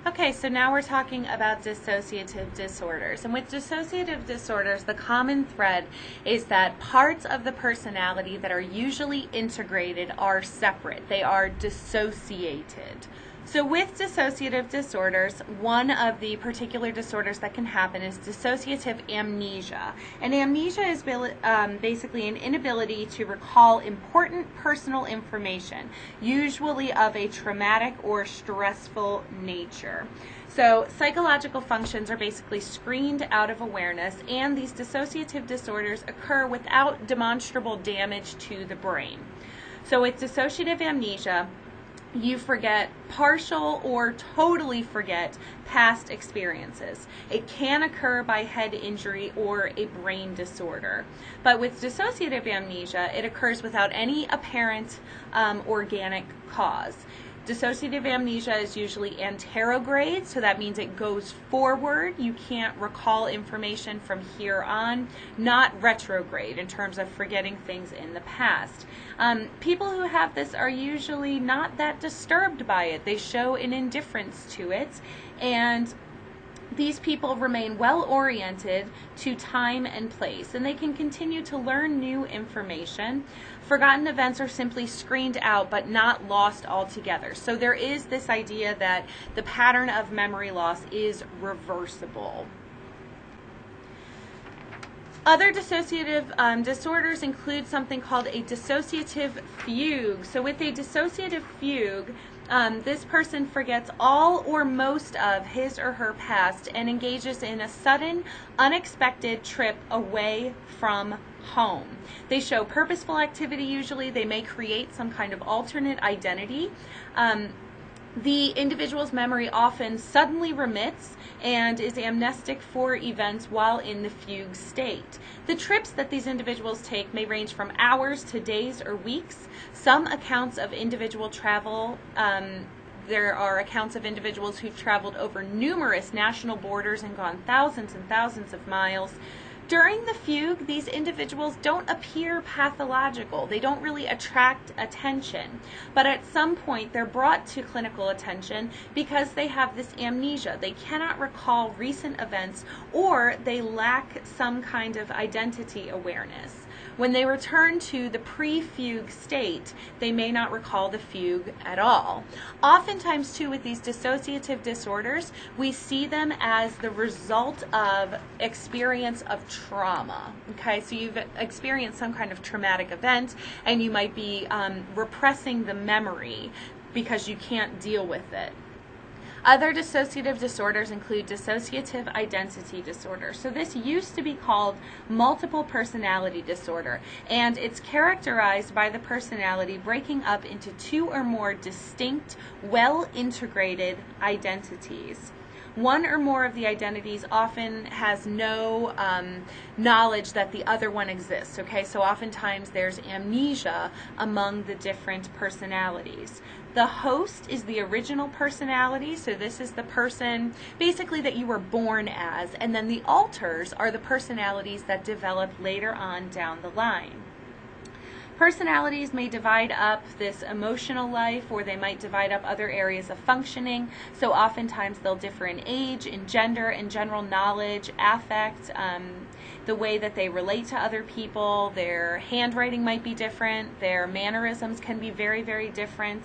Okay, so now we're talking about dissociative disorders. And with dissociative disorders, the common thread is that parts of the personality that are usually integrated are separate. They are dissociated. So with dissociative disorders, one of the particular disorders that can happen is dissociative amnesia. And amnesia is basically an inability to recall important personal information, usually of a traumatic or stressful nature. So psychological functions are basically screened out of awareness, and these dissociative disorders occur without demonstrable damage to the brain. So with dissociative amnesia, you forget partial or totally forget past experiences. It can occur by head injury or a brain disorder. But with dissociative amnesia, it occurs without any apparent organic cause. Dissociative amnesia is usually anterograde, so that means it goes forward. You can't recall information from here on, not retrograde in terms of forgetting things in the past. People who have this are usually not that disturbed by it. They show an indifference to it, and these people remain well-oriented to time and place, and they can continue to learn new information. Forgotten events are simply screened out but not lost altogether. So there is this idea that the pattern of memory loss is reversible. Other dissociative disorders include something called a dissociative fugue. So with a dissociative fugue, this person forgets all or most of his or her past and engages in a sudden, unexpected trip away from home. They show purposeful activity usually. They may create some kind of alternate identity. The individual's memory often suddenly remits and is amnestic for events while in the fugue state. The trips that these individuals take may range from hours to days or weeks. Some accounts of individual travel, there are accounts of individuals who've traveled over numerous national borders and gone thousands and thousands of miles. During the fugue, these individuals don't appear pathological. They don't really attract attention. But at some point, they're brought to clinical attention because they have this amnesia. They cannot recall recent events, or they lack some kind of identity awareness. When they return to the pre-fugue state, they may not recall the fugue at all. Oftentimes, too, with these dissociative disorders, we see them as the result of experience of trauma. Okay, so you've experienced some kind of traumatic event, and you might be repressing the memory because you can't deal with it. Other dissociative disorders include dissociative identity disorder. So this used to be called multiple personality disorder, and it's characterized by the personality breaking up into two or more distinct, well-integrated identities. One or more of the identities often has no knowledge that the other one exists, okay? So oftentimes there's amnesia among the different personalities. The host is the original personality, so this is the person basically that you were born as, and then the alters are the personalities that develop later on down the line. Personalities may divide up this emotional life, or they might divide up other areas of functioning. So oftentimes they'll differ in age, in gender, in general knowledge, affect, the way that they relate to other people. Their handwriting might be different. Their mannerisms can be very, very different.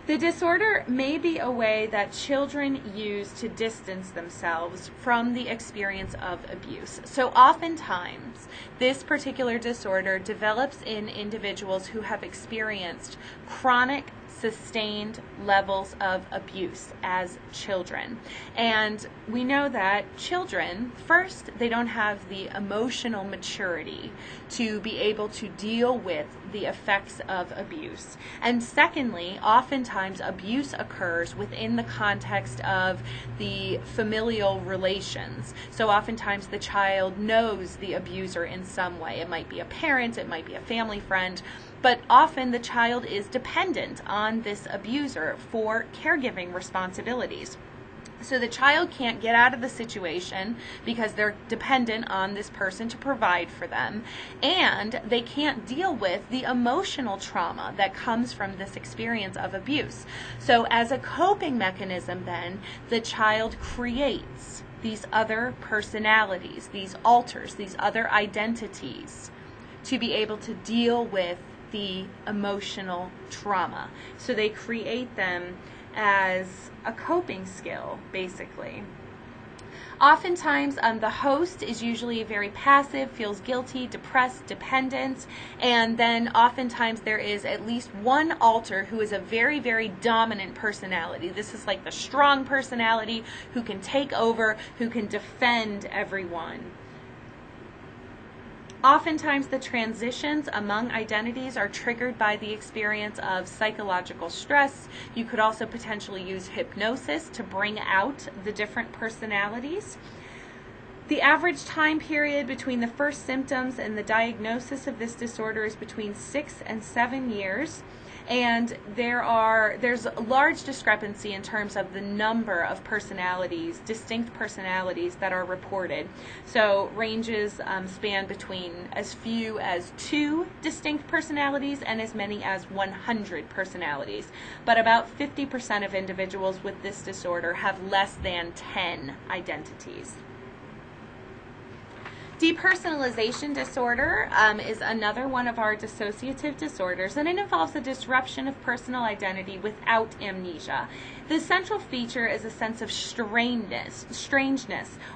The disorder may be a way that children use to distance themselves from the experience of abuse. So oftentimes, this particular disorder develops in individuals who have experienced chronic, sustained levels of abuse as children. And we know that children, first, they don't have the emotional maturity to be able to deal with the effects of abuse. And secondly, oftentimes abuse occurs within the context of the familial relations. So oftentimes the child knows the abuser in some way. It might be a parent, it might be a family friend, but often the child is dependent on this abuser for caregiving responsibilities. So the child can't get out of the situation because they're dependent on this person to provide for them, and they can't deal with the emotional trauma that comes from this experience of abuse. So as a coping mechanism then, the child creates these other personalities, these alters, these other identities to be able to deal with the emotional trauma. So they create them as a coping skill, basically. Oftentimes, the host is usually very passive, feels guilty, depressed, dependent, and then oftentimes there is at least one alter who is a very, very dominant personality. This is like the strong personality who can take over, who can defend everyone. Oftentimes the transitions among identities are triggered by the experience of psychological stress. You could also potentially use hypnosis to bring out the different personalities. The average time period between the first symptoms and the diagnosis of this disorder is between 6 and 7 years. And there's a large discrepancy in terms of the number of personalities, distinct personalities that are reported. So ranges span between as few as 2 distinct personalities and as many as 100 personalities. But about 50% of individuals with this disorder have less than 10 identities. Depersonalization disorder is another one of our dissociative disorders, and it involves a disruption of personal identity without amnesia. The central feature is a sense of strangeness,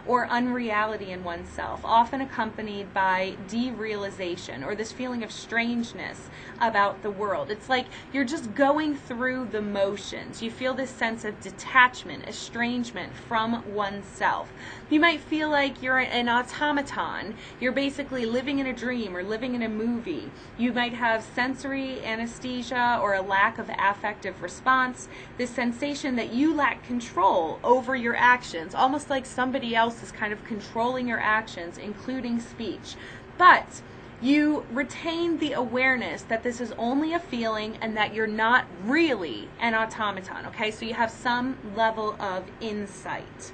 or unreality in oneself, often accompanied by derealization, or this feeling of strangeness about the world. It's like you're just going through the motions. You feel this sense of detachment, estrangement from oneself. You might feel like you're an automaton. You're basically living in a dream or living in a movie. You might have sensory anesthesia or a lack of affective response, this sensation that you lack control over your actions, almost like somebody else is kind of controlling your actions, including speech. But you retain the awareness that this is only a feeling and that you're not really an automaton, okay? So you have some level of insight.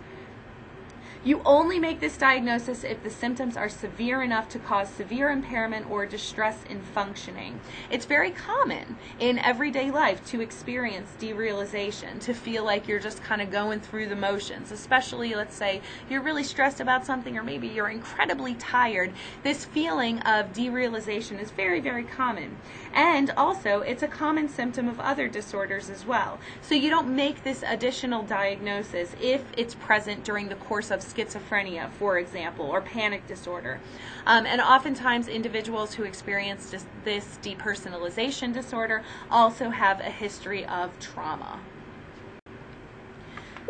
You only make this diagnosis if the symptoms are severe enough to cause severe impairment or distress in functioning. It's very common in everyday life to experience derealization, to feel like you're just kind of going through the motions, especially, let's say, you're really stressed about something or maybe you're incredibly tired. This feeling of derealization is very, very common. And also, it's a common symptom of other disorders as well. So you don't make this additional diagnosis if it's present during the course of schizophrenia, for example, or panic disorder. And oftentimes individuals who experience this depersonalization disorder also have a history of trauma.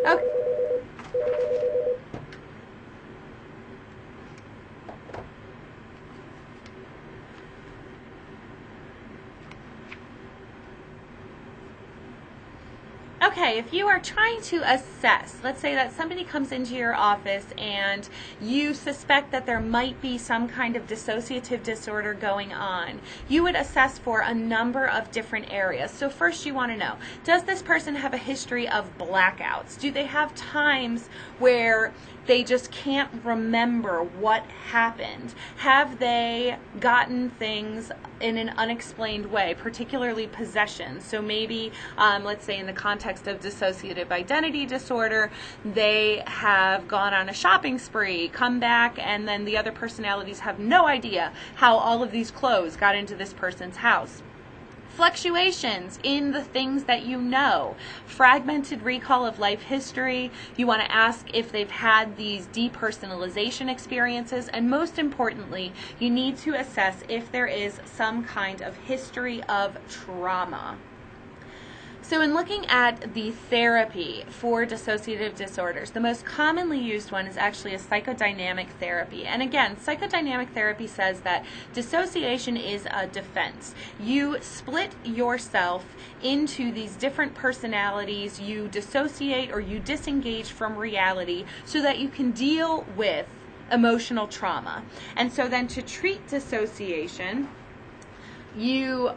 Okay. Okay, if you are trying to assess, let's say that somebody comes into your office and you suspect that there might be some kind of dissociative disorder going on, you would assess for a number of different areas. So first you want to know, does this person have a history of blackouts? Do they have times where they just can't remember what happened? Have they gotten things in an unexplained way, particularly possessions? So maybe, let's say in the context of dissociative identity disorder, they have gone on a shopping spree, come back, and then the other personalities have no idea how all of these clothes got into this person's house. Fluctuations in the things that you know, fragmented recall of life history. You want to ask if they've had these depersonalization experiences, and most importantly, you need to assess if there is some kind of history of trauma. So in looking at the therapy for dissociative disorders, the most commonly used one is actually a psychodynamic therapy. And again, psychodynamic therapy says that dissociation is a defense. You split yourself into these different personalities, you dissociate or you disengage from reality so that you can deal with emotional trauma. And so then to treat dissociation, you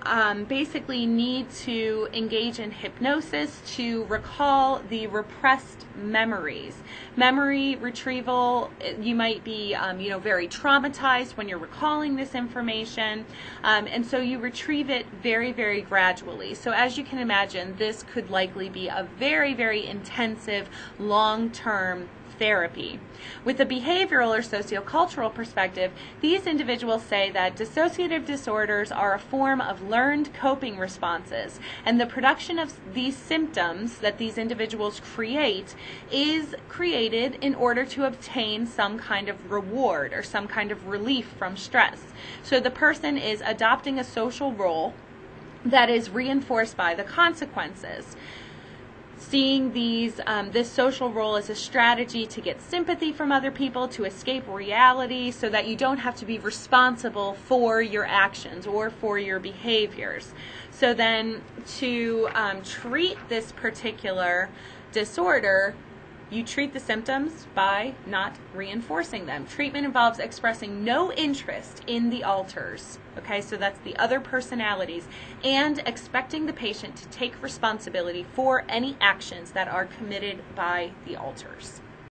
basically need to engage in hypnosis to recall the repressed memories. Memory retrieval, you might be very traumatized when you're recalling this information, and so you retrieve it very, very gradually. So as you can imagine, this could likely be a very, very intensive, long-term therapy. With a behavioral or sociocultural perspective, these individuals say that dissociative disorders are a form of learned coping responses, and the production of these symptoms that these individuals create is created in order to obtain some kind of reward or some kind of relief from stress. So the person is adopting a social role that is reinforced by the consequences. Seeing this social role as a strategy to get sympathy from other people, to escape reality, so that you don't have to be responsible for your actions or for your behaviors. So then to treat this particular disorder, you treat the symptoms by not reinforcing them. Treatment involves expressing no interest in the alters. Okay, so that's the other personalities, and expecting the patient to take responsibility for any actions that are committed by the alters.